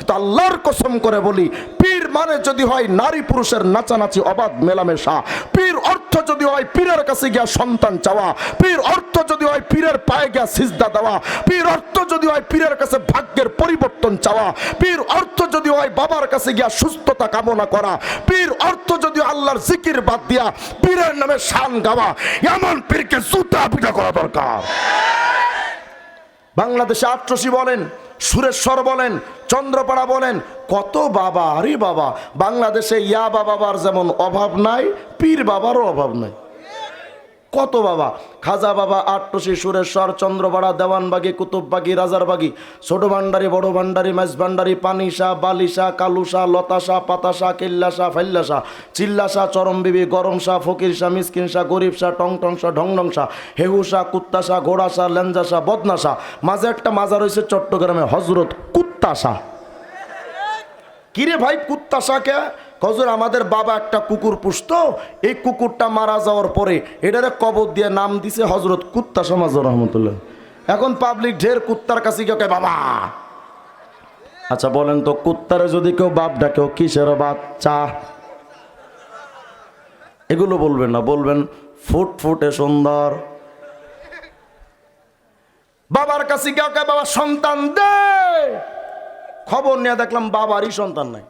কিন্তু আল্লাহর কসম করে বলি, পীর মানে যদি হয় নারী পুরুষের নাচানাচি অবাধ মেলামেশা, পীর অর্থ যদি হয় পীরের কাছে গিয়া সন্তান চাওয়া, পীর অর্থ যদি হয় পীরের পায়ে গিয়া সিজদা দেওয়া, পীর অর্থ যদি হয় পীরের কাছে ভাগ্যের পরিবর্তন চাওয়া, পীর অর্থ যদি হয় বাবার কাছে গিয়া সুস্থতা কামনা করা, পীর অর্থ যদি আল্লাহর জিকির বাদ দিয়া পীরের নামে শান গাওয়া, এমন পীরকে জুতা পিটা করা দরকার। বাংলাদেশে আট্রসি বলেন, সুরেশ্বর বলেন, চন্দ্রপাড়া বলেন, কত বাবা, আরে বাবা, বাংলাদেশে ইয়াবা বাবার যেমন অভাব নাই, পীর বাবারও অভাব নাই। কত বাবা, খাজা বাবা, আট্রসি, সুরেশ্বর, চন্দ্রপাড়া, দেওয়ানবাগি, কুতুববাগি, রাজারবাগি, ছোট ভান্ডারি, বড় ভান্ডারি, মাঝ ভান্ডারি, পানিশা, বালিশা, কালুশা, লতাশা, পাতাশা, কেল্লাশা, ফাইল্লাশা, চিল্লাশা, চরমবিবি, গরমশা, ফকিরশা, মিসকিনশা, গরিবশা, টংটংশা, ঢংঢংশা, হেহুশা, কুত্তাশা, ঘোড়াশা, লেঞ্জাশা, বদনাশা, মাঝে একটা মাজার হয়েছে চট্টগ্রামে হজরত কুত্তাশা। কিরে ভাই কুত্তাশা কে? হজুর আমাদের বাবা একটা কুকুর পুষতো, এই কুকুরটা মারা যাওয়ার পরে এটারে কবর দিয়ে নাম দিছে হজরত কুত্তাশা মাজার রহমতুল্লাহ। এখন পাবলিক ঢের কুত্তার কাছে গিয়ে কয় বাবা। আচ্ছা বলেন তো, কুত্তারে যদি কেউ বাপ ডাকে, কিসের বাচ্চা? এগুলো বলবেন না, বলবেন ফুটফুটে সুন্দর। বাবার কাছে গিয়ে কয় বাবা সন্তান দে। খবর নিয়ে দেখলাম বাবারই সন্তান নাই।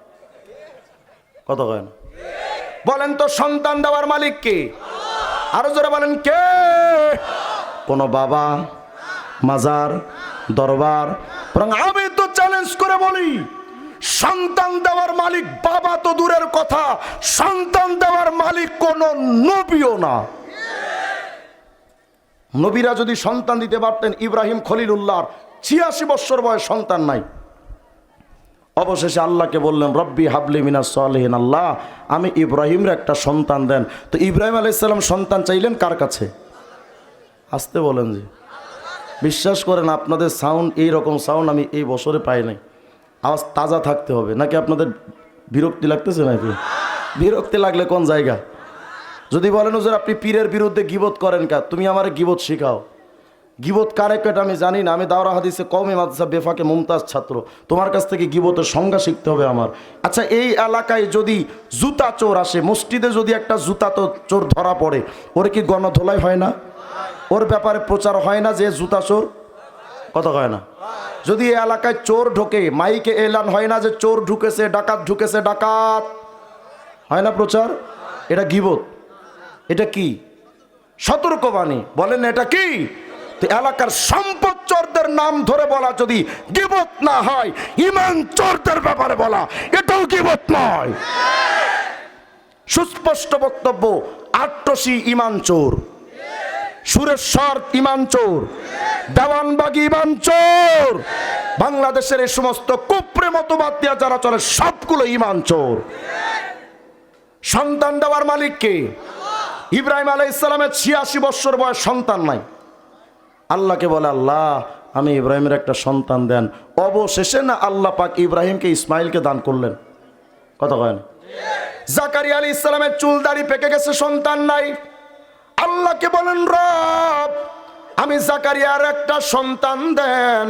কত কয়েন? বলেন তো সন্তান দেওয়ার মালিক কে? আরো জোরে বলেন কে? কোন বাবা, মাজার, দরবার? আমি তো চ্যালেঞ্জ করে বলি, সন্তান দেওয়ার মালিক বাবা তো দূরের কথা, সন্তান দেওয়ার মালিক কোন নবীও না। নবীরা যদি সন্তান দিতে পারতেন, ইব্রাহিম খলিলুল্লাহর ৮৬ বছর বয়স, সন্তান নাই। অবশেষে আল্লাহকে বললেন রব্বি হাবলি মিনাস সালিহিন, আল্লাহ আমি ইব্রাহিমের একটা সন্তান দেন। তো ইব্রাহিম আলাইহিস সালাম সন্তান চাইলেন কার কাছে? আসতে বলেন জি। বিশ্বাস করেন আপনাদের সাউন্ড, এই রকম সাউন্ড আমি এই বছরে পাই নাই। আওয়াজ তাজা থাকতে হবে, নাকি আপনাদের বিরক্তি লাগতেছে? নাকি বিরক্তি লাগলে কোন জায়গা? যদি বলেন হুজুর আপনি পীরের বিরুদ্ধে গীবত করেন কা, তুমি আমারে গীবত শিখাও। গীবত কারে কেটে আমি জানি না, আমি দাওরা হাদিসে কওমি মাদ্রাসা বেফাকে মুমতাজ ছাত্র, তোমার কাছ থেকে গীবতের সংজ্ঞা শিখতে হবে আমার। আচ্ছা এই এলাকায় যদি জুতা চোর আসে, মসজিদে যদি একটা জুতা তো চোর ধরা পড়ে, ওর কি গণধোলাই হয় না? ওর ব্যাপারে প্রচার হয় না যে জুতা চোর? কথা হয় না? যদি এই এলাকায় চোর ঢোকে, মাইকে এলান হয় না যে চোর ঢুকেছে, ডাকাত ঢুকেছে, ডাকাত হয় না প্রচার? এটা গীবত। এটা কি? সতর্কবাণী। বলেন এটা কি? তো এলাকার সম্পদ চোরদের নাম ধরে বলা যদি গীবত না হয়, ঈমান চোরদের ব্যাপারে বলা এটাও গীবত নয়। সুস্পষ্ট বক্তব্য, আট্রসি ঈমান চোর, সুরেশ্বর ঈমান চোর, দেওয়ানবাগী ঈমান চোর, বাংলাদেশের এই সমস্ত কুফরি মতবাদ দিয়া যারা চলে সবগুলো ঈমান চোর। সন্তান দেওয়ার মালিক কে? ইব্রাহিম আলাইহিস সালামের ৮৬ বছর বয়স, সন্তান নাই। আল্লাহকে বলে আল্লাহ আমি ইব্রাহিমের একটা সন্তান দেন। অবশেষে না আল্লাহ পাক ইব্রাহিমকে ইসমাইলকে দান করলেন। কথা কয়েন? জাকারিয়া আলাইহিস সালামের চুল দাড়ি পেকে গেছে, সন্তান নাই। আল্লাহকে বলেন রব আমি জাকারিয়ার একটা সন্তান দেন।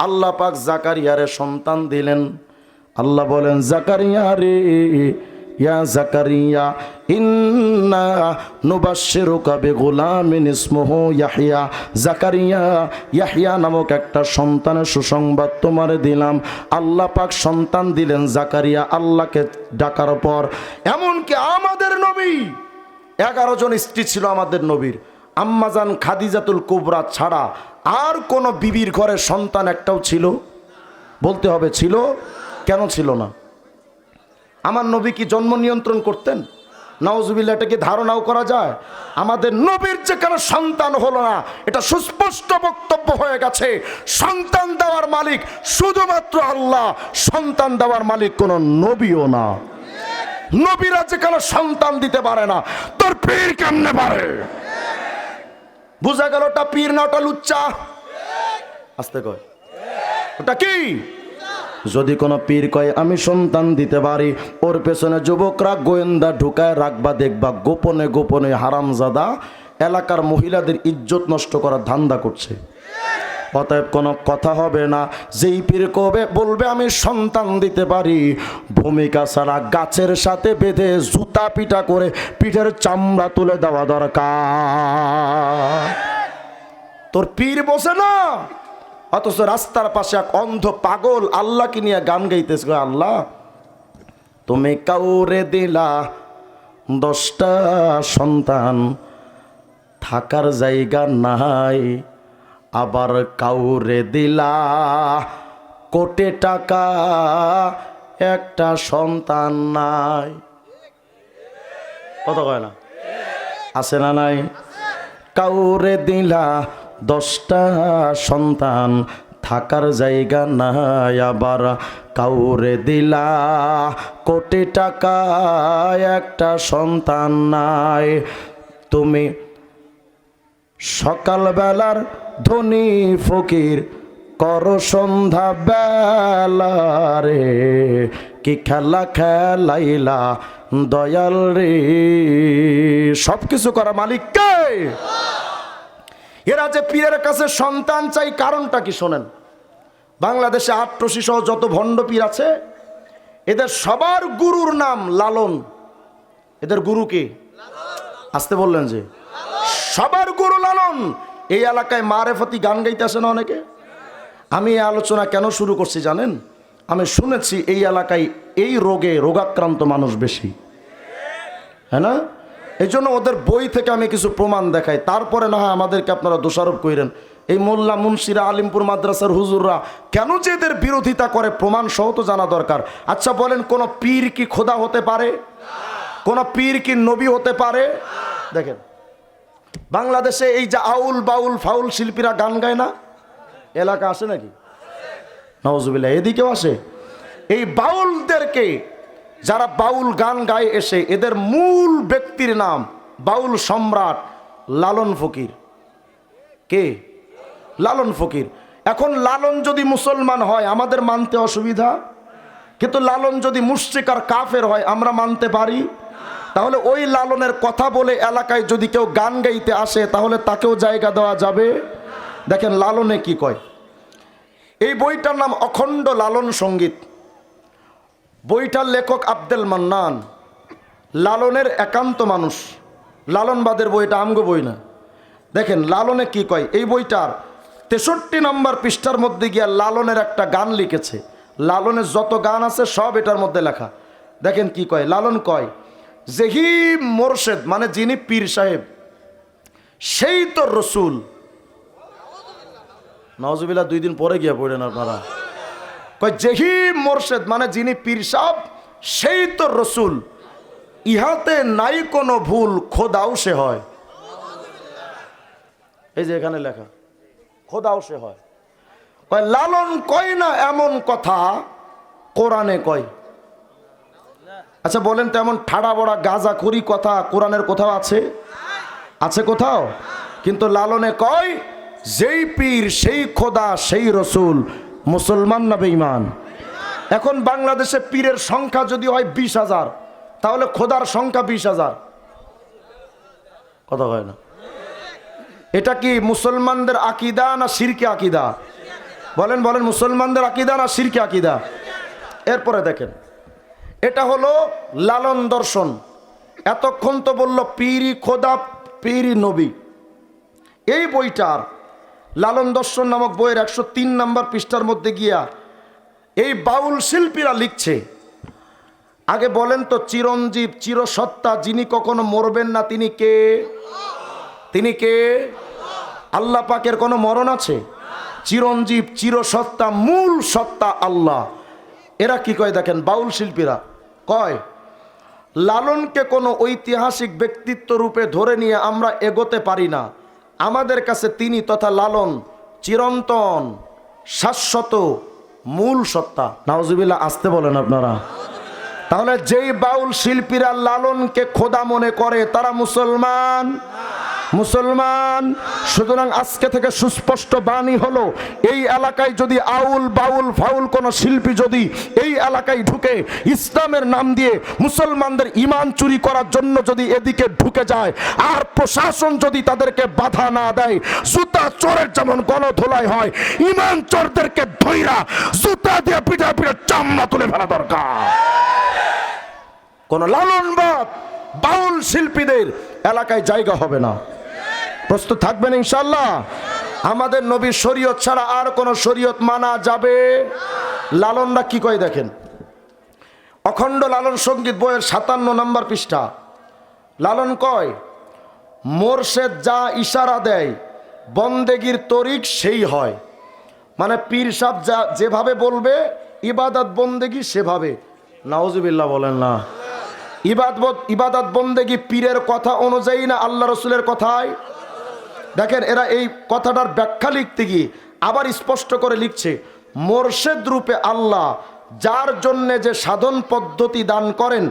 আল্লাহ পাক জাকারিয়ারে সন্তান দিলেন। আল্লাহ বলেন জাকারিয়া রে, ইয়া জাকারিয়া ইন্না নুবাশশিরুকা বিগুলামিন ইসমুহু ইয়াহইয়া। জাকারিয়া, ইয়াহইয়া নামক একটা সন্তানের সুসংবাদ তোমারে দিলাম। আল্লাহ পাক সন্তান দিলেন জাকারিয়া আল্লাহকে ডাকার পর। এমনকি আমাদের নবী 11 জন স্ত্রী ছিল আমাদের নবীর। আম্মাজান খাদিজাতুল কুবরা ছাড়া আর কোন বিবির ঘরে সন্তান একটাও ছিল? বলতে হবে ছিল। কেন ছিল না? আমার নবী কি জন্ম নিয়ন্ত্রণ করতেন? নাউজুবিল্লাহ, এটা কি ধারণাও করা যায়? আমাদের নবীর যে কেন সন্তান হলো না, এটা সুস্পষ্ট বক্তব্য হয়ে গেছে। সন্তান দেওয়ার মালিক শুধুমাত্র আল্লাহ, সন্তান দেওয়ার মালিক কোন নবীও না। নবীরা যে কেন সন্তান দিতে পারে না, তোর পীর কেমনে পারে? বুঝা গেল ওটা পীর না, ওটা লুচ্চা। আস্তে কয় ওটা কি? যদি কোনো পীর কয় আমি সন্তান দিতে পারি, ওর পেছনে যুবকরা গোয়েন্দা ঢুকায় রাখবা, দেখবা গোপনে গোপনে হারামজাদা এলাকার মহিলাদের ইজ্জত নষ্ট করার ধান্দা করছে। অতএব কোনো কথা হবে না। যেই পীর কবে বলবে আমি সন্তান দিতে পারি, ভূমিকা ছাড়া গাছের সাথে বেঁধে জুতা পিটা করে পিঠের চামড়া তুলে দেওয়া দরকার। তোর পীর বসে না, অথচ রাস্তার পাশে এক অন্ধ পাগল আল্লাহকে নিয়ে গান গাইতেছে, আল্লাহ তুমি কাউরে দিলা 10টা সন্তান, থাকার জায়গা নাই, আবার কাউরে দিলা কোটি টাকা, একটা সন্তান নাই। কত কয় না, আছে না নাই? কাউরে দিলা 10টা সন্তান, থাকার জায়গা নাই, আবার কাউরে দিলা কোটি টাকা, একটা সন্তান নাই। তুমি সকালবেলার ধনী ফকির, করো সন্ধ্যা বেলা রে, কি খেলা খেলাইলা দয়াল রে। সব কিছু করা মালিক কে? এরা যে পীরের কাছে সন্তান চাই, কারণটা কি শোনেন। বাংলাদেশে আট্রসি সহ যত ভণ্ড পীর আছে, এদের সবার গুরুর নাম লালন। এদের গুরু কে? আসতে বললেন যে সবার গুরু লালন। এই এলাকায় মারেফতি গান গাইতে আসে না অনেকে। আমি এই আলোচনা কেন শুরু করছি জানেন? আমি শুনেছি এই এলাকায় এই রোগে রোগাক্রান্ত মানুষ বেশি, হ্যাঁ না? এই জন্য ওদের বই থেকে আমি কিছু প্রমাণ দেখাই, তারপরে না হয় আমাদেরকে আপনারা দোষারোপ করেন। এই মোল্লা মুন্সিরা, আলিমপুর মাদ্রাসার হুজুররা কেন যে এদের বিরোধিতা করে, প্রমাণ সহ তো জানা দরকার। আচ্ছা বলেন, কোন পীর কি খোদা হতে পারে? কোন পীর কি নবী হতে পারে? দেখেন বাংলাদেশে এই যে আউল বাউল ফাউল শিল্পীরা গান গায় না, এলাকা আসে নাকি? নাউজুবিল্লাহ, এদিকেও আসে। এই বাউলদেরকে যারা বাউল গান গায় এসে, এদের মূল ব্যক্তির নাম বাউল সম্রাট লালন ফকির। কে? লালন ফকির। এখন লালন যদি মুসলমান হয় আমাদের মানতে অসুবিধা, কিন্তু লালন যদি মুশরিক আর কাফের হয় আমরা মানতে পারি। তাহলে ওই লালনের কথা বলে এলাকায় যদি কেউ গান গাইতে আসে, তাহলে তাকেও জায়গা দেওয়া যাবে? দেখেন লালনে কি কয়। এই বইটার নাম অখণ্ড লালন সঙ্গীত। বইটার লেখক আব্দুল মান্নান, লালনের একান্ত মানুষ। লালনবাদের বইটা আমগো বই না। দেখেন লালনে কি কয়। এই বইটার 63 নম্বর পৃষ্ঠার মধ্যে গিয়া লালনের একটা গান লিখেছে। লালনের যত গান আছে সব এটার মধ্যে লেখা। দেখেন কি কয়। লালন কয়, যেহি মোরশেদ মানে যিনি পীর সাহেব, সেই তো রসুল। নওয়াজুবিল্লাহ 2 দিন পরে গিয়া পড়েন আপনারা। কয় যেহি মোরশেদ মানে যিনি পীর সাহেব, সেই তো রসুল, ইহাতে নাই কোনো ভুল, খোদাও সে হয়। এই যে এখানে লেখা, খোদাও সে হয়। কয় লালন কয় না এমন কথা, কোরআনে কয়। আচ্ছা বলেন তো, এমন ঠাড়া বড়া গাঁজাখুরি কথা কোরআনের কোথাও আছে? আছে কোথাও? কিন্তু লালনে কয় যেই পীর সেই খোদা সেই রসুল। মুসলমান না বেঈমান? এখন বাংলাদেশে পীরের সংখ্যা যদি হয় 20,000, তাহলে খোদার সংখ্যা 20,000। কথা হয় না? এটা কি মুসলমানদের আকিদা না শিরকি আকিদা? বলেন বলেন, মুসলমানদের আকিদা না শিরকি আকিদা? এরপরে দেখেন, এটা হলো লালন দর্শন। এতক্ষণ তো বলল পীরি খোদা পীরি নবী। এই বইটার লালন দর্শন নামক বইয়ের 103 নম্বর পৃষ্ঠার মধ্যে গিয়া এই বাউল শিল্পীরা লিখছে, আগে বলেন তো, চিরঞ্জীব চিরসত্তা যিনি কখনো মরবেন না তিনি কে? তিনি কে? আল্লাহ পাকের কোনো মরণ আছে? চিরঞ্জীব চিরসত্তা মূল সত্তা আল্লাহ। এরা কি কয় দেখেন, বাউল শিল্পীরা কয় লালনকে কোনো ঐতিহাসিক ব্যক্তিত্ব রূপে ধরে নিয়ে আমরা এগোতে পারি না। আমাদের কাছে তিনি তথা লালন চিরন্তন শাশ্বত মূল সত্তা। নাউজুবিল্লাহ, আসতে বলেন আপনারা। তাহলে যেই বাউল শিল্পীরা লালনকে খোদা মনে করে তারা মুসলমান? মুসলমান। সুতরাং আজকে থেকে সুস্পষ্ট বাণী হলো, এই এলাকায় যদি আউল বাউল ফাউল কোন শিল্পী যদি এই এলাকায় ঢুকে ইসলামের নাম দিয়ে মুসলমানদের ঈমান চুরি করার জন্য যদি এদিকে ঢুকে যায়, আর প্রশাসন যদি তাদেরকে বাধা না দেয়, জুতা চোরের যেমন গণধোলাই হয়, ঈমান চোরদেরকে ধইরা জুতা দিয়ে পিঠা পিঠা চামড়া তুলে ফেলা দরকার। কোন লালনবাদ বাউল শিল্পীদের এলাকায় জায়গা হবে না। প্রস্তুত থাকবেন ইনশাআল্লাহ? আমাদের নবীর শরীয়ত ছাড়া আর কোন শরীয়ত মানা যাবে? লালনরা কি কয় দেখেন, অখণ্ড লালন সঙ্গীত বইয়ের 57 নম্বর পৃষ্ঠা। লালন কয়, মোরশেদ যা ইশারা দেয় বন্দেগীর তরিক সেই হয়। মানে পীর সাহেব যা যেভাবে বলবে ইবাদত বন্দেগী সেভাবে। নাউজুবিল্লাহ বলেন না। ইবাদত বন্দেগী পীরের কথা অনুযায়ী না আল্লাহ রসুলের কথায়? দেখেন এরা এই কথাটার ব্যাখ্যা লিখতে গিয়ে আবার স্পষ্ট করে লিখছে, মোরশেদ রূপে আল্লাহ যার জন্যে যে সাধন পদ্ধতি দান করেন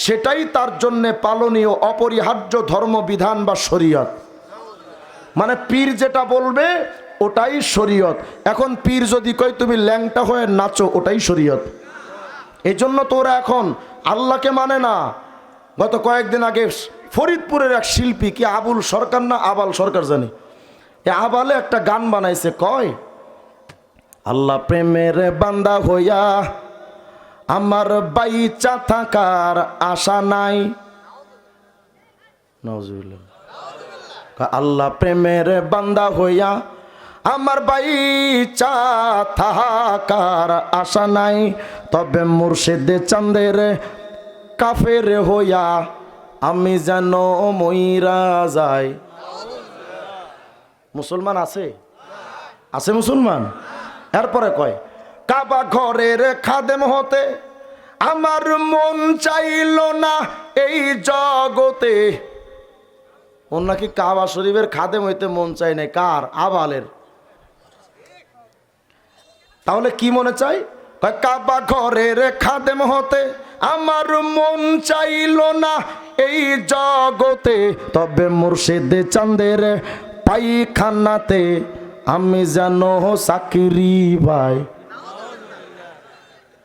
সেটাই তার জন্যে পালনীয় অপরিহার্য ধর্মবিধান বা শরীয়ত। মানে পীর যেটা বলবে ওটাই শরীয়ত। এখন পীর যদি কয় তুমি ল্যাংটা হয়ে নাচো, ওটাই শরীয়ত। এই জন্য তো ওরা এখন আল্লাহকে মানে না। গত কয়েকদিন আগে ফরিদপুরের এক শিল্পী, কি আবুল সরকার না আবাল সরকার জানি, এ আবালে একটা গান বানাইছে, কয় আল্লাহ প্রেমের বান্দা হইয়া আমার বাইচা থাকার আশা নাই। নাউজুবিল্লাহ। আল্লাহ প্রেমের বান্দা হইয়া আমার বাইচা থাকার আশা নাই, তবে মুর্শিদে চাঁদের কাফের হইয়া আমি যেন মইরা যাই। মুসলমান আছে? আছে মুসলমান? এরপরে কয় কাবা ঘরের খাদেম হতে আমার মন চাইল না এই জগতে। ওর নাকি কাবা শরীফের খাদেম হইতে মন চাই নাই। কার? আবালের। তাহলে কি মনে চাই? কাবা ঘরের খাদেম হতে আমার মন চাইল না এই জগতে, তবে মুর্শিদে চাঁদের পায়খানাতে আমি যেন চাকরি পাই।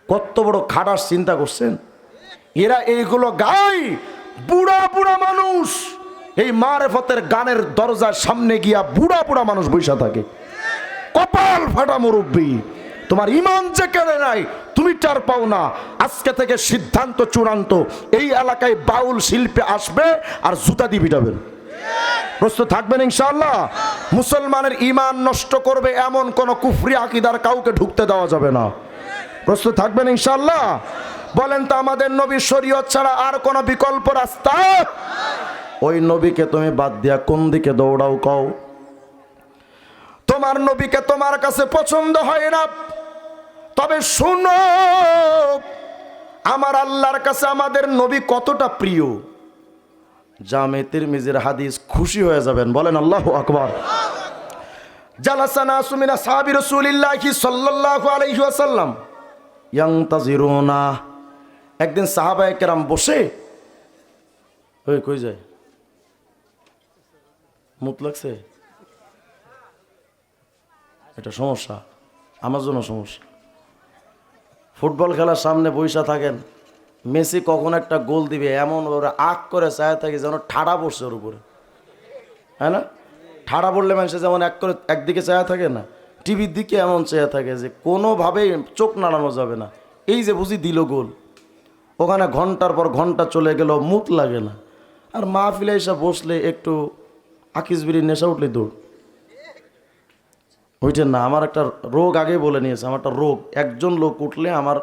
কত বড় খাটাস চিন্তা করছেন? এরা এইগুলো গায়, বুড়া বুড়া মানুষ এই মারেফতের গানের দরজার সামনে গিয়া বুড়া বুড়া মানুষ বৈশা থাকে। কপাল ফাটা মুরব্বী, তোমার ইমান যে কেড়ে নাই তুমি টার পাও না। আজকে থেকে সিদ্ধান্ত চূড়ান্ত, এই এলাকায় বাউল শিল্পে আসবে আর জুতা দিয়ে পিটাবেন। প্রস্তুত থাকবেন ইনশাআল্লাহ? মুসলমানের ইমান নষ্ট করবে এমন কোন কুফরি আকীদার কাউকে ঢুকতে দেওয়া যাবে না। প্রস্তুত থাকবেন ইনশাআল্লাহ? বলেন তো আমাদের নবীর শরীয়ত ছাড়া আর কোন বিকল্প রাস্তা? ওই নবীকে তুমি বাদ দিয়া কোন দিকে দৌড়াও কও? তোমার নবীকে তোমার কাছে পছন্দ হয় না, তবে শুনো আমার আল্লাহর কাছে আমাদের নবী কতটা প্রিয়। জামে তিরমিজির হাদিস, খুশি হয়ে যাবেন, বলেন আল্লাহু আকবার। জালাসানা সুমিনা সাহাবী রাসূলুল্লাহি সাল্লাল্লাহু আলাইহি ওয়াসাল্লাম ইয়ান্তাজিরুনা। একদিন সাহাবায়ে কেরাম বসে, ওই কই যায়? মুত লাগছে? এটা সমস্যা, আমার জন্য সমস্যা। ফুটবল খেলার সামনে বইসা থাকেন, মেসি কখন একটা গোল দিবে এমন ওরা আগ করে চায় থাকে যেন ঠাড়া পড়ছে ওর উপরে, হ্যাঁ না? ঠাড়া পড়লে মানুষ যেমন একদিকে চায়া থাকে না, টিভির দিকে এমন চেয়ে থাকে যে কোনোভাবেই চোখ নাড়ানো যাবে না। এই যে বুঝি দিল গোল, ওখানে ঘন্টার পর ঘন্টা চলে গেল, মুখ লাগে না। আর মাহফিলে এসে বসলে একটু আকিস বিড়ির নেশা উঠলে দৌড় ওইটা না। আমার একটা রোগ আগেই বলে নিয়েছে, আমার একটা রোগ, একজন লোক উঠলে আমার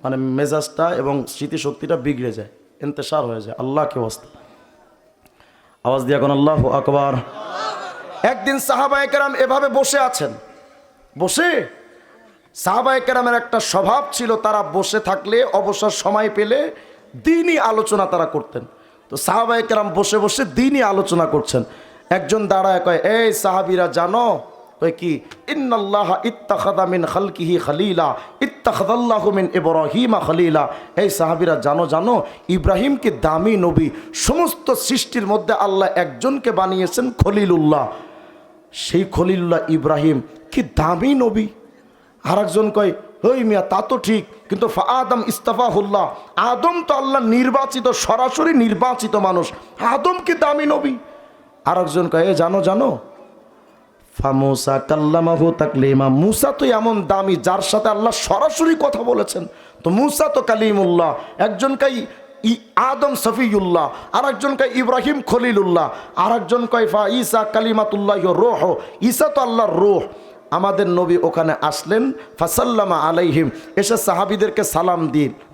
মানে মেজাজটা এবং স্মৃতিশক্তিটা বিগড়ে যায়, ইন্তেশার হয়ে যায়। আল্লাহকে ওয়াস্তে আওয়াজ দিয়ে এখন আল্লাহু আকবার। একদিন সাহাবায়ে কেরাম এভাবে বসে আছেন, বসে সাহাবায়ে কেরামের একটা স্বভাব ছিল, তারা বসে থাকলে অবসর সময় পেলে দ্বীনি আলোচনা তারা করতেন। তো সাহাবায়ে কেরাম বসে বসে দ্বীনি আলোচনা করছেন। একজন দাঁড়ায় কয়, এই সাহাবীরা জানো? ওই কি, ইন্নাল্লাহা ইত্তাখাযা মিন খালকিহি খলিলা ইত্তাখাযাল্লাহু মিন ইব্রাহিমা খলিলা। এই সাহাবীরা জানো, জানো ইব্রাহিমকে দামি নবী, সমস্ত সৃষ্টির মধ্যে আল্লাহ একজনকে বানিয়েছেন খলিলুল্লাহ। সেই খলিলুল্লাহ ইব্রাহিম কি দামি নবী। আর একজন কয়, ওই মিয়া তা তো ঠিক, কিন্তু আদম ইস্তাফাহুল্লাহ, আদম তো আল্লাহ নির্বাচিত, সরাসরি নির্বাচিত মানুষ, আদম কি দামি নবী। আর একজন কয়ে জানো জানো ফামুসা কাল্লামাহু তাকলিমা, মুসা তো এমন দামি যার সাথে আল্লাহ সরাসরি কথা বলেছেন। তো মুসা তো কালিমুল্লাহ, একজন কয় আদম সফিউল্লাহ, আর একজন কয় ইব্রাহিম খলিলুল্লাহ, আর একজন কয় ফা ঈসা কালিমাতুল্লাহ রূহ, ঈসা তো আল্লাহর রূহ। আমাদের নবী ওখানে আসলেন, ফাসাল্লামা আলাইহিম, এসে সাহাবীদেরকে সালাম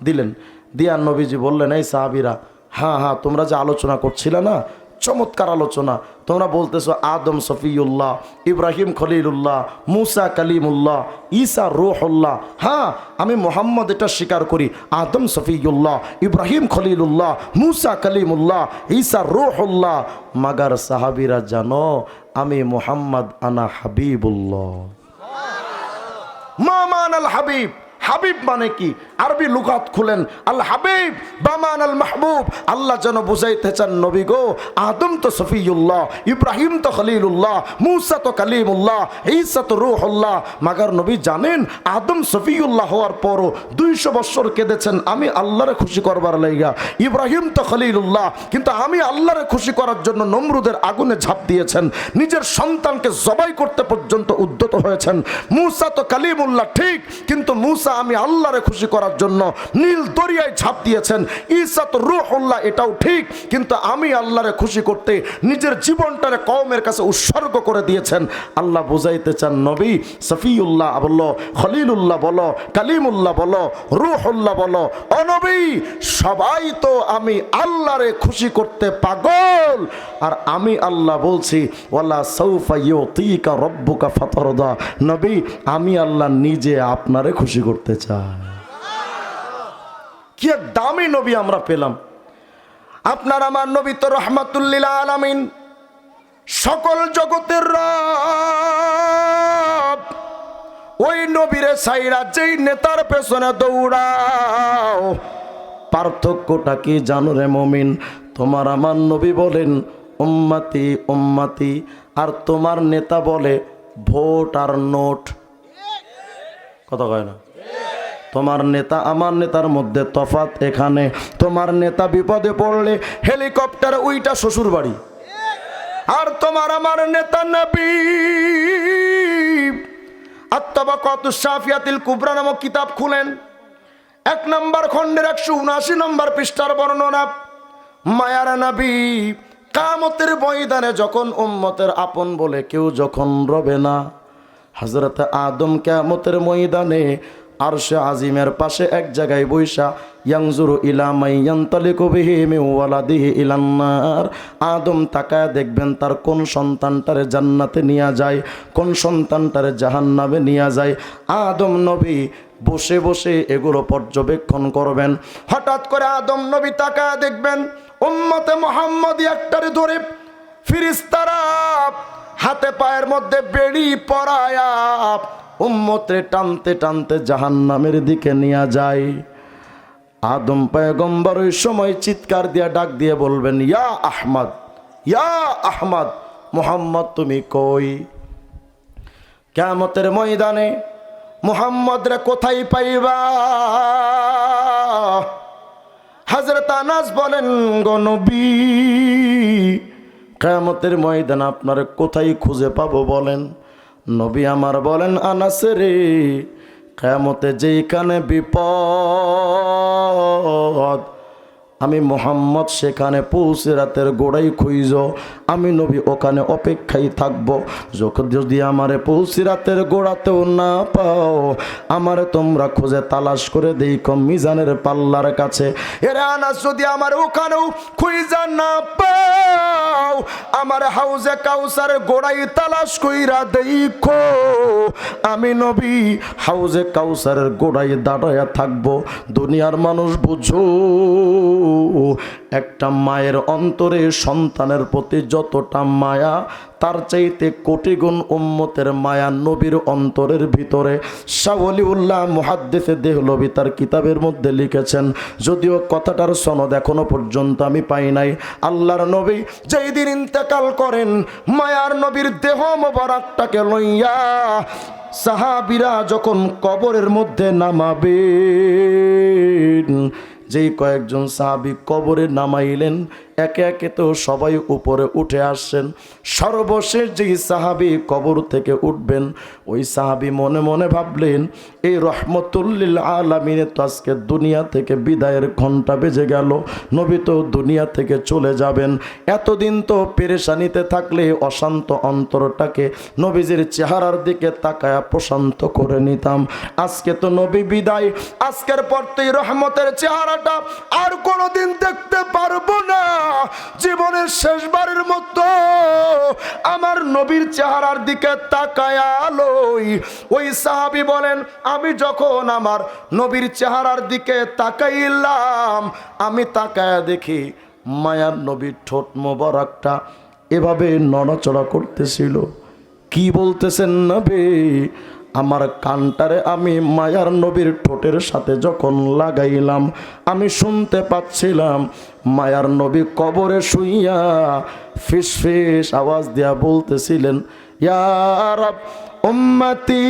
দিলেন। দিয়া নবীজি বললেন, এই সাহাবীরা, হ্যাঁ হ্যাঁ তোমরা যে আলোচনা করছিলে না, চমৎকার আলোচনা, তোমরা বলতেছো আদম সফিউল্লাহ, ইব্রাহিম খলিলুল্লাহ, মুসা কালিমুল্লাহ, ঈসা রূহুল্লাহ। হ্যাঁ আমি মুহাম্মদ এটা স্বীকার করি, আদম সফিউল্লাহ, ইব্রাহিম খলিলুল্লাহ, মুসা কালিমুল্লাহ, ঈসা রূহুল্লাহ। মাগার সাহাবীরা জানো আমি মুহাম্মদ আনা হাবিবুল্লাহ। মা মানাল হাবিব, হাবিব মানে কি? আরবি লুগাত খুলেন, আল হাবিব বামান আল মাহবুব। আল্লাহ যেন বুঝাইতে চান নবী গো, আদম তো সফিউল্লাহ, ইব্রাহিম তো খলিলুল্লাহ, মুসা তো কালিমুল্লাহ, ঈসা তো রূহুল্লাহ। মাগার নবী জানেন আদম সফিউল্লাহ হওয়ার পরও 200 বছর কেঁদেছেন আমি আল্লাহরে খুশি করবার লাইগা। ইব্রাহিম তো খলিলুল্লাহ, কিন্তু আমি আল্লাহরে খুশি করার জন্য নমরুদের আগুনে ঝাঁপ দিয়েছেন, নিজের সন্তানকে জবাই করতে পর্যন্ত উদ্যত হয়েছেন। মুসা তো কালিমুল্লাহ ঠিক, কিন্তু মুসা আমি আল্লাহরে খুশি করার জন্য নীল দরিয়ায় ঝাঁপ দিয়েছেন। ঈসা তো রূহুল্লাহ, এটাও ঠিক, কিন্তু আমি আল্লাহরে খুশি করতে নিজের জীবনটারে কওমের কাছে উৎসর্গ করে দিয়েছেন। আল্লাহ বুঝাইতে চান নবী সফিউল্লাহ বলো, খলিলুল্লাহ বলো, কালিমুল্লাহ বলো, রূহুল্লাহ বলো, ও নবী সবাই তো আমি আল্লাহরে খুশি করতে পাগল। আর আমি আল্লাহ বলছি ওয়ালা সাউফা ইউতিকা রব্বুকা ফাতারদা, নবী আমি আল্লাহ নিজে আপনারে খুশি করতে চাই। কি এক দামি নবী আমরা পেলাম। আপনার আমার নবী তো রহমাতুল লিল আলামিন, সকল জগতের রব। ওই নবীরে সাইরা যেই নেতার পেছনে দৌড়াও, পার্থক্যটা কি জানো রে মুমিন? তোমার আমার নবী বলেন উম্মতি উম্মতি, আর তোমার নেতা বলে ভোট আর নোট। কথা কয় না? তোমার নেতা আমার নেতার মধ্যে তফাৎ এখানে। তোমার নেতা বিপদে পড়লে হেলিকপ্টার উইটা শ্বশুর বাড়ি, আর তোমার আমার নেতা নবী। আত-তাবাকাতুশ শাফিয়াতুল কুবরা নামক কিতাব খুলেন, 1 নম্বর খণ্ডের 179 নম্বর পৃষ্ঠার বর্ণনা। মায়ার নবী কিয়ামতের ময়দানে যখন উম্মতের আপন বলে কেউ যখন রবে না, হযরত আদম কিয়ামতের ময়দানে আরশে আজিমের পাশে এক জায়গায় বৈশা ইয়ানজুরু ইলা মাইয়ানতালিকু বিহি মিন ওয়ালাদিহি ইলান নার। আদম তাকায় দেখবেন তার কোন সন্তানটারে জান্নাতে নিয়ে যায়, কোন সন্তানটারে জাহান্নামে নিয়ে যায়। আদম নবী বসে বসে এগুলো পর্যবেক্ষণ করবেন। হঠাৎ করে আদম নবী তাকায় দেখবেন উম্মতে মুহাম্মদী একটারে ধরে ফেরেশতারা হাতে পায়ের মধ্যে বেড়ি পরায়া উম্মতে টানতে টানতে জাহান্নামের দিকে নিয়ে যায়। আদম পয়গম্বর ওই সময় চিৎকার দিয়ে ডাক দিয়ে বলবেন, ইয়া আহমদ, ইয়া আহমদ, মুহাম্মদ তুমি কই? কিয়ামতের ময়দানে মুহাম্মদ রে কোথায় পাইবা? হযরত আনাস বলেন, গো নবী কিয়ামতের ময়দানে আপনারে কোথায় খুঁজে পাবো বলেন? নবী আমার বলেন, আনাস রে কিয়ামতে যেখানে বিপদ আমি মুহাম্মদ সেখানে পৌঁছে রাতের গোড়াই খুঁজ, আমি নবী ওখানে অপেক্ষায় থাকবো। যদি আমারে পৌঁছে রাতের গোড়াতেও না পাও, আমারে তোমরা খুঁজে তালাশ করে দেখো মিজানের পাল্লার কাছে। এর আনাস যদি আমার ওখানেও খুঁজা না পাও, আমার হাউজে কাউসার গোড়াই তালাশ কইরা দেখো, আমি নবী হাউজে কাউসারের গোড়াই দাঁড়ায়া থাকবো। দুনিয়ার মানুষ বুঝো, একটা মায়ের অন্তরে সন্তানের প্রতি যতটা মায়া, তার চাইতে কোটি গুণ উম্মতের মায়া নবীর অন্তরের ভিতরে। শাহ ওলিউল্লাহ মুহাদ্দিসে দেহলভী তার কিতাবের মধ্যে লিখেছেন, যদিও কথাটার সনদ এখনো পর্যন্ত আমি পাই নাই। আল্লাহর নবী যেই দিন ইন্তেকাল করেন, মায়ার নবীর দেহ মোবারকটাকে লইয়া সাহাবীরা যখন কবরের মধ্যে নামাবেন, যেই কয়েকজন সাহাবী কবরে নামাইলেন, একে একে তো সবাই উপরে উঠে আসছেন। সর্বশেষ যেই সাহাবী কবর থেকে উঠবেন, ওই সাহাবী মনে মনে ভাবলেন, এই রহমতুল্লিল আলামিনের তো আজকে দুনিয়া থেকে বিদায়ের ঘন্টা বেজে গেল, নবী তো দুনিয়া থেকে চলে যাবেন। এতদিন তো পেরেশানিতে থাকলে অশান্ত অন্তরটাকে নবীজির চেহারার দিকে তাকায়া প্রশান্ত করে নিতাম। আজকে তো নবী বিদায়, আজকের পর তো এই রহমতের চেহারাটা আর কোনোদিন দেখতে পারবো না। জীবনের শেষবারের মতো আমার নবীর চেহারার দিকে তাকায়া লই। ওই সাহাবী বলেন, আমি যখন আমার নবীর চেহারার দিকে তাকাইলাম, আমি তাকায়া দেখি মায়ার নবীর ঠোঁট মোবারকটা এভাবে নড়াচড়া করতেছিল। কি বলতেছেন নবী? আমার কানটারে আমি মায়ার নবীর ঠোঁটের সাথে যখন লাগাইলাম, আমি শুনতে পাচ্ছিলাম মায়ার নবী কবরে শুইয়া ফিস ফিস আওয়াজ দিয়া বলতেছিলেন, ইয়া রাব উম্মতি,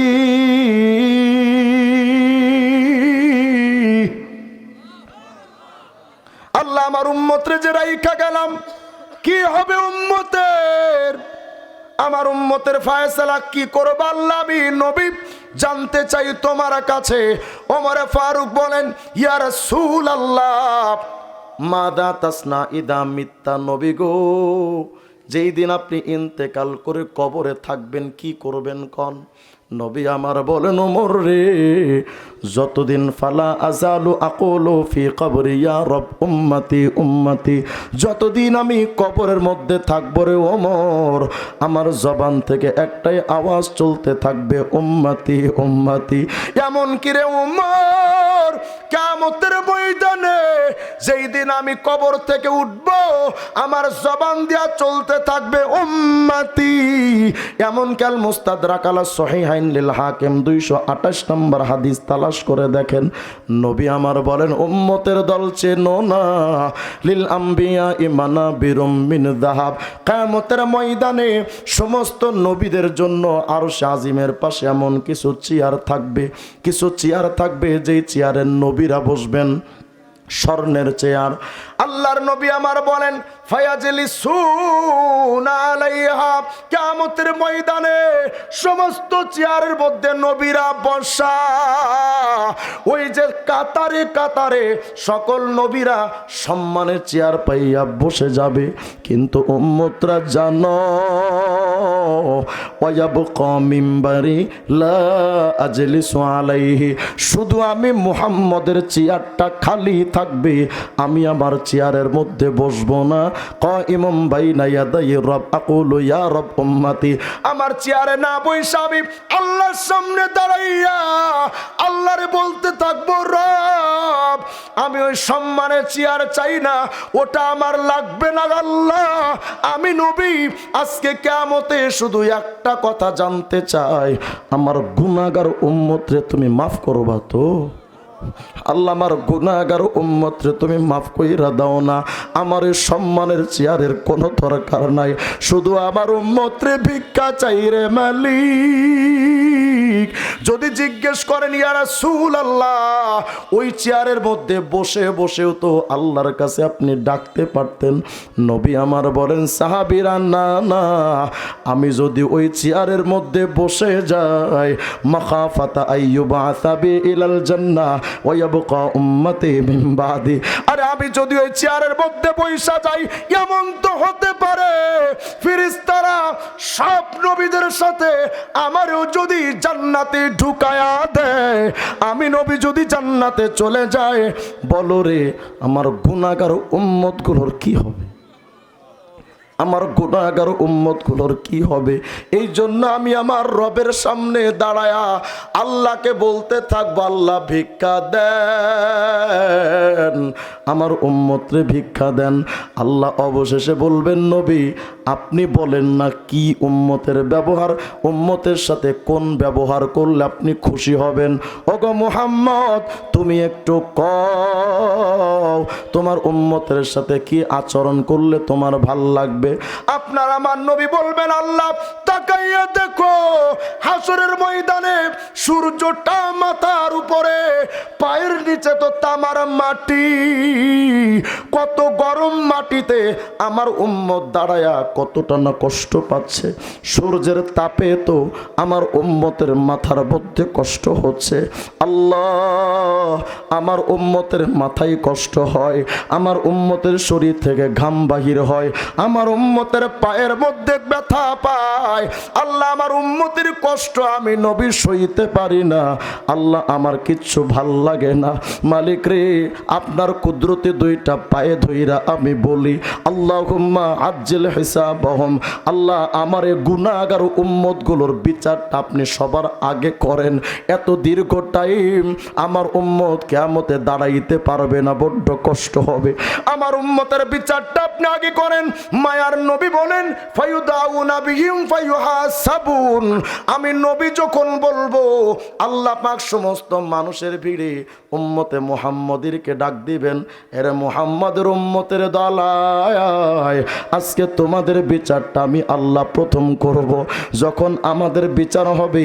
আল্লাহ আমার উম্মতরে যে রাইখা গেলাম, কি হবে উম্মতের? আমার উম্মতের ফায়সালা কি করবে আল্লাহ? আমি নবী জানতে চাই তোমার কাছে। ওমর ফারুক বলেন, ইয়া রাসূলুল্লাহ, মাদা তাসনা ইদা মিত্তা, নবী গো, যেই দিন আপনি ইন্তেকাল করে কবরে থাকবেন কি করবেন কন? নবী আমার বলেন, ওমর রে, যতদিন ফালা আজালু আকুলু ফি কবরি ইয়া রব উম্মতি উম্মতি, যতদিন আমি কবরের মধ্যে থাকবো রে ওমর, আমার জবান থেকে একটাই আওয়াজ চলতে থাকবে, উম্মতি উম্মতি। এমন কি রে ওমর, কিয়ামতের ময়দানে যেই দিন আমি কবর থেকে উঠব, আমার জবান দিয়া চলতে থাকবে উম্মতি। এমন কাল মুস্তাদরাক আলা সহিহাইন লিল হাকিম 228 নম্বর হাদিস তালাশ করে দেখেন। নবী আমার বলেন, উম্মতের দল চেনো না, লিল আম্বিয়া ইমানা বিরুম মিন যাহাব, কিয়ামতের ময়দানে সমস্ত নবীদের জন্য আরশ আজিমের পাশে এমন কিছু চেয়ার থাকবে, কিছু চেয়ার থাকবে, যেই চেয়ারে নবীরা বসবেন, স্বর্ণের চেয়ার। আল্লাহর নবী আমার বলেন, ফায়াজলিসুনা আলাইহা, কিয়ামতের ময়দানে সমস্ত চেয়ারের মধ্যে নবীরা বসা। ওই যে কাতারে কাতারে সকল নবীরা সম্মানের চেয়ার পাইয়া বসে যাবে, কিন্তু উম্মতরা জানো, ওয়ায়াবকা মিম্বারি লা আজলিসু আলাইহি, শুধু আমি মুহাম্মদের চেয়ারটা খালি থাকবে, আমি আমার চেয়ারের মধ্যে বসবো না। কাইমুম বাইনা ইয়াদাই রব আকুলু ইয়া রব উম্মতি, আমার চেয়ারে না বইসা আমি আল্লাহর সামনে দাঁড়াইয়া আল্লাহরে বলতে থাকবো, রব আমি ওই সম্মানের চেয়ার চাই না, ওটা আমার লাগবে না আল্লাহ। আমি নবী আজকে কিয়ামতে শুধু একটা কথা জানতে চাই, আমার গুনাহগার উম্মতরে তুমি মাফ করবা তো? আল্লাহ আমার গুনাহগার উম্মতরে তুমি মাফ কইরা দাও না। আমার এই সম্মানের চেয়ারের কোনো দরকার নাই, শুধু আমার উম্মতরে ভিক্ষা চাই রে মালিক। যদি জিজ্ঞেস করেন, ইয়া রাসূলুল্লাহ, ওই চেয়ারের মধ্যে বসে বসেও তো আল্লাহর কাছে আপনি ডাকতে পারতেন। নবী আমার বলেন, সাহাবীরা না না, আমি যদি ওই চেয়ারের মধ্যে বসে যাই, মাখাফাতা আইয়ুবাসা বি ইলাল জান্নাহ ওয়া ইয়াবকা উম্মতি মিন বাদি, আরে আমি যদি ওই চেয়ারের মধ্যে বসা যাই, এমন তো হতে পারে ফেরেশতারা সব নবীদের সাথে আমারও যদি জান্নাতে ঢুকায়া দেয়, আমি নবী যদি জান্নাতে চলে যায়, বলো রে আমার গুনাহগার উম্মতগুলোর কি হবে? আমার গুনাহগার উম্মতগুলোর কি হবে? এই জন্য আমি আমার রবের সামনে দাঁড়ায়া আল্লাহকে বলতে থাকবো, আল্লাহ ভিক্ষা দেন, আমার উম্মতরে ভিক্ষা দেন। আল্লাহ অবশেষে বলবেন, নবী আপনি বলেন না কি উম্মতের ব্যবহার, উম্মতের সাথে কোন ব্যবহার করলে আপনি খুশি হবেন। ওগো মুহাম্মদ তুমি একটু কও তোমার উম্মতের সাথে কি আচরণ করলে তোমার ভাল লাগবে। আপনার আমার নবী বলবেন, আল্লাহ তাকাইয়া দেখো হাসরের ময়দানে সূর্যটা মাথার উপরে, পায়ের নিচে তো তামার মাটি, কত গরম মাটিতে আমার উম্মত দাঁড়ায়া কতটা না কষ্ট পাচ্ছে। সূর্যের তাপে তো আমার উম্মতের মাথার মধ্যে কষ্ট হচ্ছে। আল্লাহ আমার উম্মতের মাথায় কষ্ট হয়, আমার উম্মতের শরীর থেকে ঘাম বাহির হয়, আমার উম্মতের পায়ের মধ্যে ব্যথা পায়। আল্লাহ আমার উম্মতের কষ্ট আমি নবী সইতে পারি না। আল্লাহ আমার কিচ্ছু ভাল লাগে না। মালিক রে আপনার কুদরতে দুইটা পায়ে ধইরা আমি বলি, আল্লাহুম্মা আজ্জিল হিসাবহম, আল্লাহ আমার এই গুনাহগার উম্মতগুলোর বিচারটা আপনি সবার আগে করেন। এত দীর্ঘ টাইম আমার উম্মত কিয়ামতে দাঁড়াইতে পারবে না, বড্ড কষ্ট হবে। আমার উম্মতের বিচারটা আপনি আগে করেন। মায়ার নবী বলেন, ফায়ুদাউনা বিহিম ফায়ুহাসাবুন, আমি নবী যখন বলবো আল্লাহ পাক সমস্ত মানুষের ভিড়ে উম্মতে মুহাম্মদীরকে ডাক দিবেন, এরে মুহাম্মদের উম্মতের দলায় আজকে তোমাদের বিচারটা আমি আল্লাহ প্রথম করব। যখন আমাদের বিচার হবে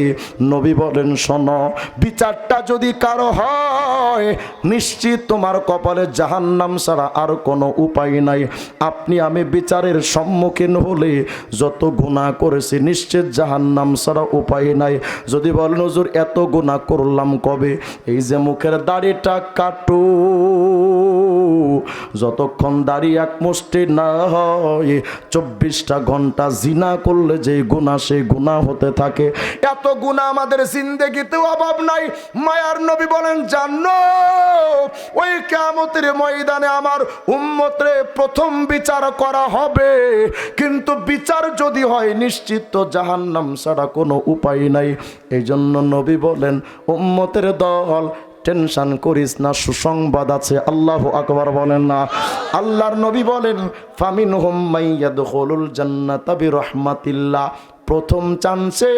নবী বলেন, শোনো বিচারটা যদি কারো হয় নিশ্চিত তোমার কপালে জাহান্নাম ছাড়া আর কোনো উপায় নাই। আপনি আমি বিচারের সম্মুখীন হলে যত গুনাহ করেছি নিশ্চিত জাহান্নাম ছাড়া উপায় নাই। যদি বলেন হুজুর এত গুনাহ করলাম কবে, এই যে মুখের দাড়িটা কাটো, যতক্ষণ দাড়ি এক মুষ্টি না হয় 24টা ঘন্টা জিনা করলে যে গুনাহ সেই গুনাহ হতে থাকে। এত গুনাহ আমাদের জিন্দেগিতেও অভাব নাই। মায়ার নবী বলেন, জানো ওই কিয়ামতের ময়দানে আমার উম্মতরে প্রথম বিচার করা হবে, কিন্তু বিচার যদি হয় নিশ্চিত তো জাহান্নাম ছাড়া কোনো উপায় নাই। এই জন্য নবী বলেন, উম্মতের দল টেনশন করিস না, সুসংবাদ আছে। আল্লাহু আকবার বলেন না। আল্লাহর নবী বলেন, ফামিনহুম মাইয়াদখুলুল জান্নাতা বিরহমাতিল্লাহ, প্রথম চান্সে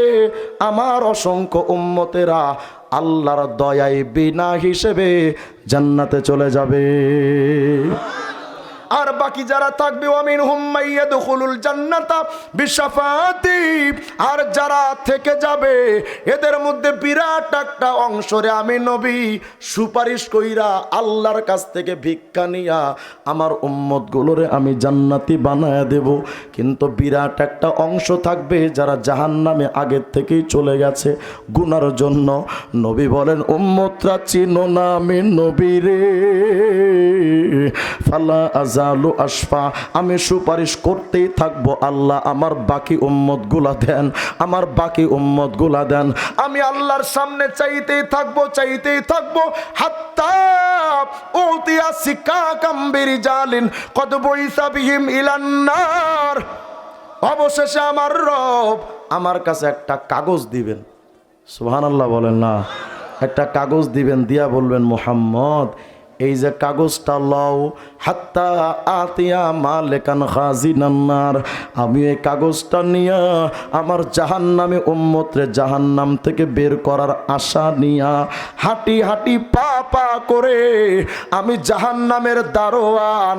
আমার অসংখ্য উম্মতেরা আল্লাহর দয়ায় বিনা হিসেবে জান্নাতে চলে যাবে। আর বাকি যারা থাকবে ওয়ামিনহুম মাইয়াদখুলুল জান্নাতা বিশাফাতি, আর যারা থেকে যাবে এদের মধ্যে বিরাট একটা অংশরে আমি নবী সুপারিশ কইরা আল্লাহর কাছ থেকে ভিক্ষা নিয়া আমার উম্মতগুলোরে আমি জান্নাতি বানায়া দেব। কিন্তু বিরাট একটা অংশ থাকবে যারা জাহান্নামে আগের থেকেই চলে গেছে গুনার জন্য। নবী বলেন, উম্মতরা চিনো না আমি নবী রে, ফালা আজালু আশফা, আমি সুপারিশ করতেই থাকবো। আল্লাহ আমার বাকি উম্মতগুলা দেন, আমার বাকি উম্মতগুলা দেন। আমি আল্লাহর সামনে চাইতেই থাকবো, চাইতেই থাকবো, হাত্তা উতিয়া সিকাকাম বিরিজালিন কদ বইসা বিহিম ইলান নার, অবশেষে আমার রব আমার কাছে একটা কাগজ দিবেন। সুবহানাল্লাহ বলেন না। একটা কাগজ দিবেন, দিয়া বলবেন, মুহাম্মদ এই যে কাগজটা লও, হাত্তা আতিয়া মালিকান খাজিনান নার, আমি এই কাগজটা নিয়া আমার জাহান্নামে উম্মতরে জাহান্নাম থেকে বের করার আশা নিয়া হাঁটি হাঁটি পা পা করে আমি জাহান্নামের দারোয়ান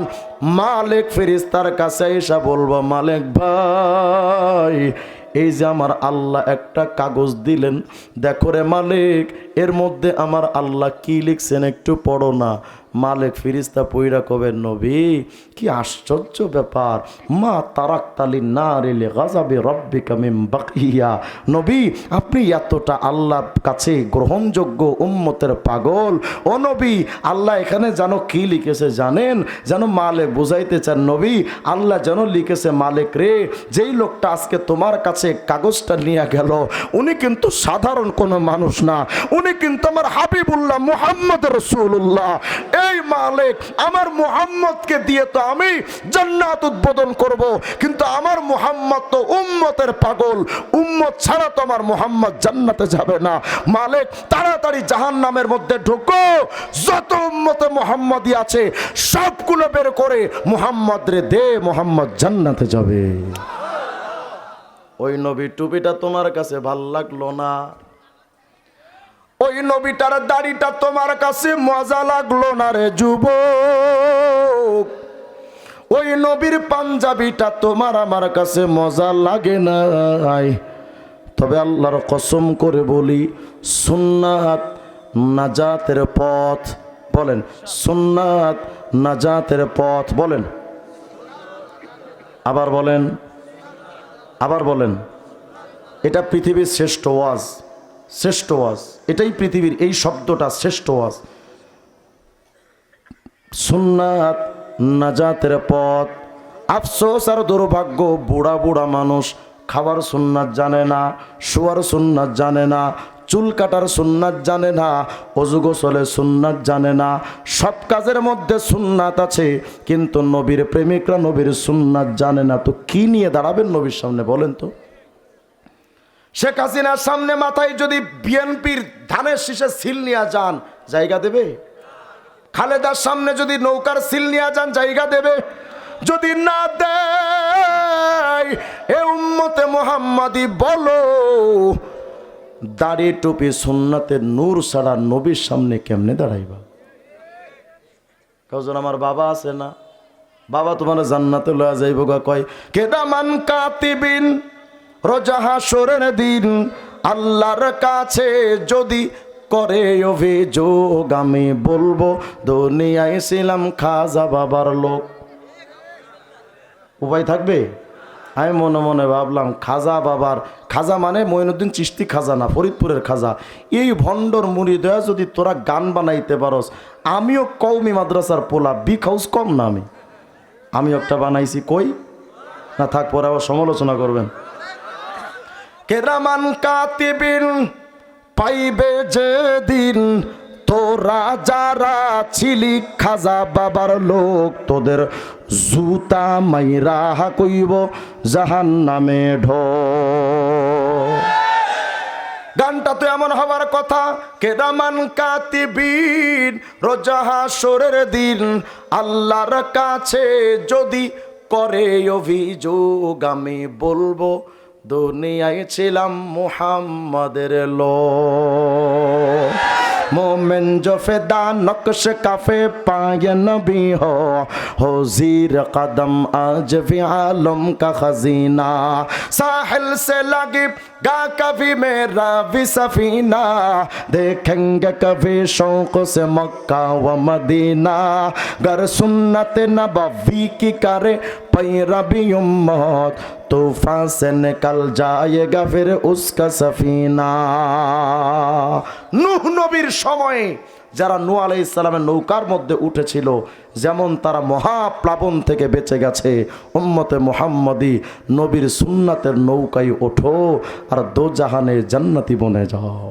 মালিক ফেরেশতার কাছে এসে বলবো, মালিক ভাই এই যে আমার আল্লাহ একটা কাগজ দিলেন, দেখো রে মালিক এর মধ্যে আমার আল্লাহ কি লিখছেন একটু পড়ো না। মালিক ফিরিস্তা পইরা কবে, নবী কি আশ্চর্য ব্যাপার, মা তারাক্তালি নারিলে গাজাবে রব্বিকা মিন বাকিয়া, নবী আপনি এতটা আল্লাহর কাছে গ্রহণযোগ্য উম্মতের পাগল। ও নবী আল্লাহ এখানে যেন কি লিখেছে জানেন, যেন মালিক বুঝাইতে চান, নবী আল্লাহ যেন লিখেছে, মালিক রে যেই লোকটা আজকে তোমার কাছে কাগজটা নিয়ে গেল উনি কিন্তু সাধারণ কোনো মানুষ না, উনি উনি কিন্তু আমার হাবিবুল্লাহ মুহাম্মদ রাসূলুল্লাহ। এই মালিক আমার মুহাম্মদকে দিয়ে তো আমি জান্নাত উদ্বোধন করব, কিন্তু আমার মুহাম্মদ তো উম্মতের পাগল, উম্মত ছাড়া তো আমার মুহাম্মদ জান্নাতে যাবে না। মালিক তাড়াতাড়ি জাহান্নামের মধ্যে ঢুকো, যত উম্মতে মুহাম্মদি আছে সবগুলো বের করে মুহাম্মদ রে দে, মুহাম্মদ জান্নাতে যাবে। ওই নবী টুপিটা তোমার কাছে ভাল লাগলো না, ওই নবীটার দাড়িটা তোমার কাছে মজা লাগলো না রে যুবক, ওই নবীর পাঞ্জাবিটা তোমার আমার কাছে মজা লাগে নাই। তবে আল্লাহর কসম করে বলি, সুন্নাত নাজাতের পথ, বলেন সুন্নাত নাজাতের পথ, বলেন আবার বলেন, আবার বলেন। এটা পৃথিবীর শ্রেষ্ঠ ওয়াজ, শ্রেষ্ঠ ওয়াজ, এটাই পৃথিবীর, এই শব্দটা শ্রেষ্ঠ ওয়াজ। সুন্নাত নাজাতের পথ। আফসোস আর দুর্ভাগ্য, বুড়া বুড়া মানুষ খাবার সুন্নাত জানে না, শোয়ার সুন্নাত জানে না, চুল কাটার সুন্নাত জানে না, অজু গোসলের সুন্নাত জানে না। সব কাজের মধ্যে সুন্নাত আছে, কিন্তু নবীর প্রেমিকরা নবীর সুন্নাত জানে না। তো কি নিয়ে দাঁড়াবেন নবীর সামনে বলেন তো? শেখ হাসিনার সামনে মাথায় যদি বিএনপির ধানের শীষের সিল নিয়ে যান, জায়গা দেবে? খালেদার সামনে যদি নৌকার সিল নিয়ে যান, জায়গা দেবে? যদি না দেয়, এ উম্মতে মুহাম্মাদি বলো, দাড়ি টুপি সুন্নাতের নূর ছাড়া নবীর সামনে কেমনে দাঁড়াইবা? কজন আমার বাবা আছে না, বাবা তোমার জান্নাতে লয়া যাইব গা, কয় কেদামান কাতিবিন রোজা হাসরের দিন আল্লাহর কাছে যদি করে অভিযোগ, আমি বলবো দুনিয়ায় ছিলাম খাজা বাবার লোক। উপায় থাকবে? আমি মনে মনে ভাবলাম খাজা বাবার, খাজা মানে মঈনুদ্দিন চিশতি খাজা না, ফরিদপুরের খাজা। এই ভণ্ডর মুড়ি দেয়া যদি তোরা গান বানাইতে পারস, আমিও কওমি মাদ্রাসার পোলা, বিগ হাউস কম না, আমি একটা বানাইছি, কই না থাক, পরে আবার সমালোচনা করবেন। কেরামান কাতিবিন পাইবে যেদিন, তোরা যারা ছিলি খাজা বাবার লোক, তোদের জুতা মাইরা কইব জাহান্নামে ঢো। গানটা তো এমন হবার কথা, কেরামান কাতিবিন রোজা হাসরের দিন আল্লাহর কাছে যদি করে অভিযোগ, আমি বলবো দুনিয়ায় ছিলাম মুহাম্মাদের লোক। मोमिन जो फिदा नक्श काफे पाए नबी हो जीर कदम आज भी आलम का खजीना। साहिल से लगी गा कभी मेरा भी सफीना, देखेंगे कभी शौक से मक्का व मदीना। गर सुन्नत नबवी की करे पैरवी उम्मत, तूफान से निकल जाएगा फिर उसका सफीना। नूह नबीर সময়ে যারা নূহ আলাইহিস সালামের নৌকার মধ্যে উঠেছিল, যেমন তারা মহাপ্লাবন থেকে বেঁচে গেছে, উম্মতে মুহাম্মদি নবীর সুন্নাতের নৌকায় ওঠো আর দোজাহানে জান্নাতি বনে যাও।